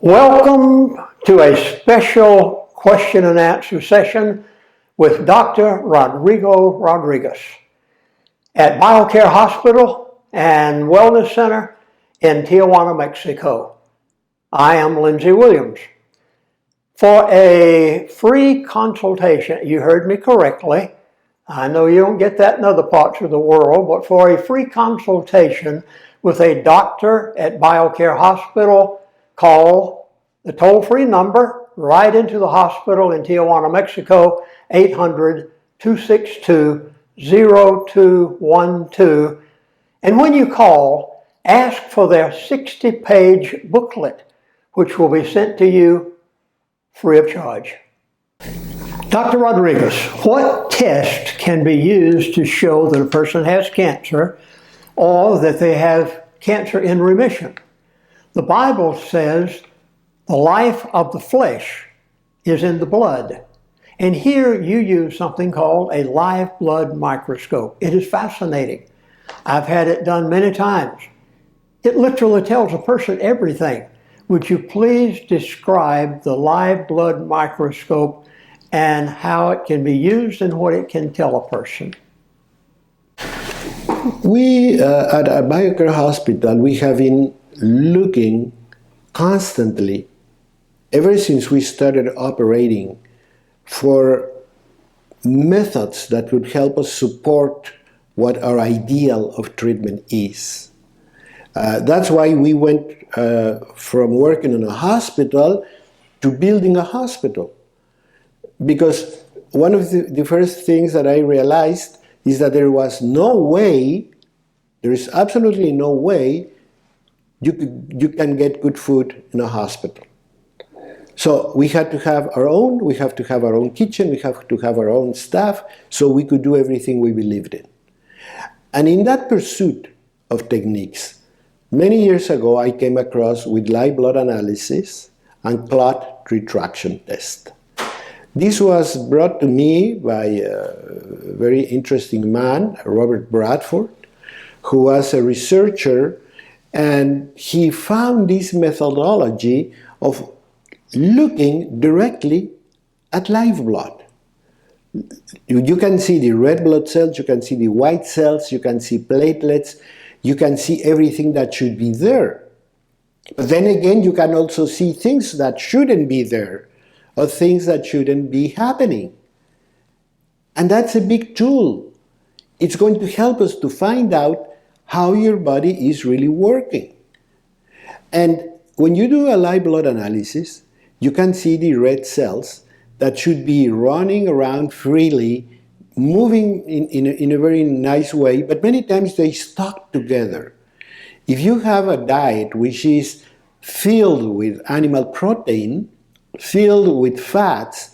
Welcome to a special question and answer session with Dr. Rodrigo Rodriguez at BioCare Hospital and Wellness Center in Tijuana, Mexico. I am Lindsey Williams. For a free consultation, you heard me correctly. I know you don't get that in other parts of the world, but for a free consultation with a doctor at BioCare Hospital, call the toll-free number right into the hospital in Tijuana, Mexico, 800-262-0212. And when you call, ask for their 60-page booklet, which will be sent to you free of charge. Dr. Rodriguez, what test can be used to show that a person has cancer or that they have cancer in remission? The Bible says the life of the flesh is in the blood. And here you use something called a live blood microscope. It is fascinating. I've had it done many times. It literally tells a person everything. Would you please describe the live blood microscope and how it can be used and what it can tell a person? We at BioCare Hospital, we have been looking constantly, ever since we started operating, for methods that would help us support what our ideal of treatment is. That's why we went from working in a hospital to building a hospital. Because one of the first things that I realized is that there is absolutely no way you can get good food in a hospital. So we have to have our own kitchen, we have to have our own staff, so we could do everything we believed in. And in that pursuit of techniques, many years ago I came across with live blood analysis and clot retraction test. This was brought to me by a very interesting man, Robert Bradford, who was a researcher, and he found this methodology of looking directly at live blood. You can see the red blood cells, you can see the white cells, you can see platelets, you can see everything that should be there. But then again, you can also see things that shouldn't be there, or things that shouldn't be happening. And that's a big tool. It's going to help us to find out how your body is really working. And when you do a live blood analysis, you can see the red cells that should be running around freely, moving in a very nice way, but many times they stuck together. If you have a diet which is filled with animal protein, filled with fats,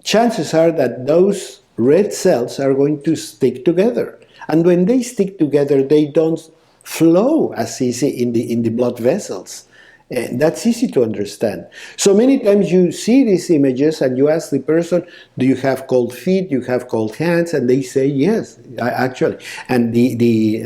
chances are that those red cells are going to stick together. And when they stick together, they don't flow as easy in the blood vessels. And that's easy to understand. So many times you see these images and you ask the person, do you have cold feet, do you have cold hands? And they say, yes, actually. And the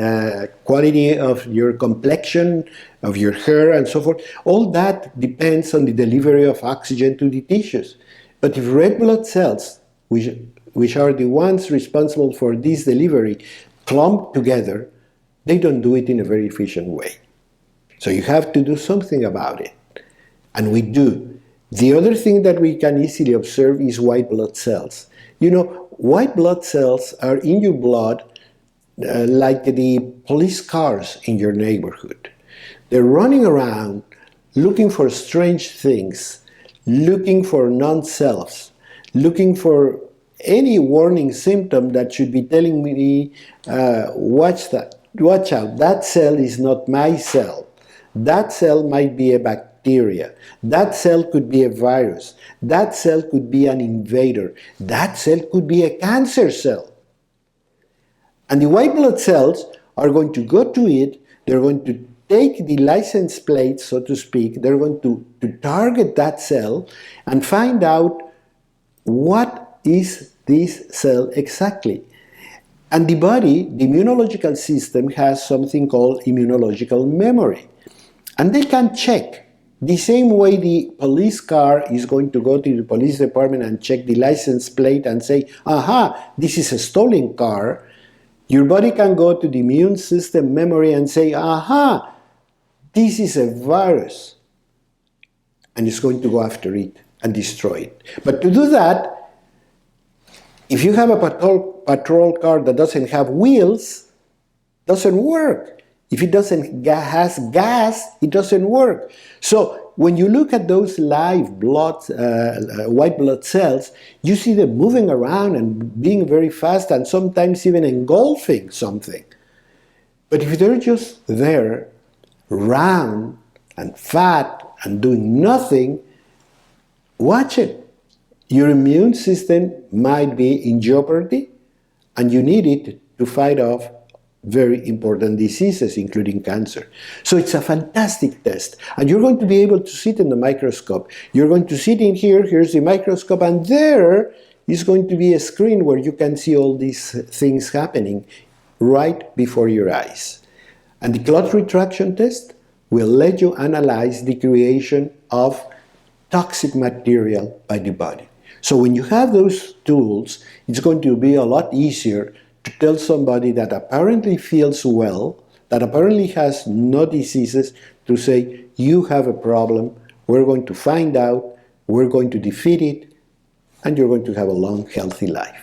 quality of your complexion, of your hair and so forth, all that depends on the delivery of oxygen to the tissues. But if red blood cells, which are the ones responsible for this delivery, clump together, they don't do it in a very efficient way. So you have to do something about it. And we do. The other thing that we can easily observe is white blood cells. You know, white blood cells are in your blood like the police cars in your neighborhood. They're running around looking for strange things, looking for non-selves, looking for any warning symptom that should be telling me, watch out, that cell is not my cell. That cell might be a bacteria. That cell could be a virus. That cell could be an invader. That cell could be a cancer cell. And the white blood cells are going to go to it. They're going to take the license plate, so to speak. They're going to target that cell and find out what is this cell exactly. And the body, the immunological system, has something called immunological memory. And they can check The same way the police car is going to go to the police department and check the license plate and say, aha, this is a stolen car, your body can go to the immune system memory and say, aha, this is a virus. And it's going to go after it and destroy it. But to do that, if you have a patrol car that doesn't have wheels, doesn't work. If it doesn't has gas, it doesn't work. So when you look at those live blood, white blood cells, you see them moving around and being very fast and sometimes even engulfing something. But if they're just there, round and fat and doing nothing, watch it. Your immune system might be in jeopardy and you need it to fight off very important diseases, including cancer. So it's a fantastic test. And you're going to be able to sit in the microscope. You're going to sit in here, here's the microscope, and there is going to be a screen where you can see all these things happening right before your eyes. And the clot retraction test will let you analyze the creation of toxic material by the body. So when you have those tools, it's going to be a lot easier to tell somebody that apparently feels well, that apparently has no diseases, to say, you have a problem, we're going to find out, we're going to defeat it, and you're going to have a long, healthy life.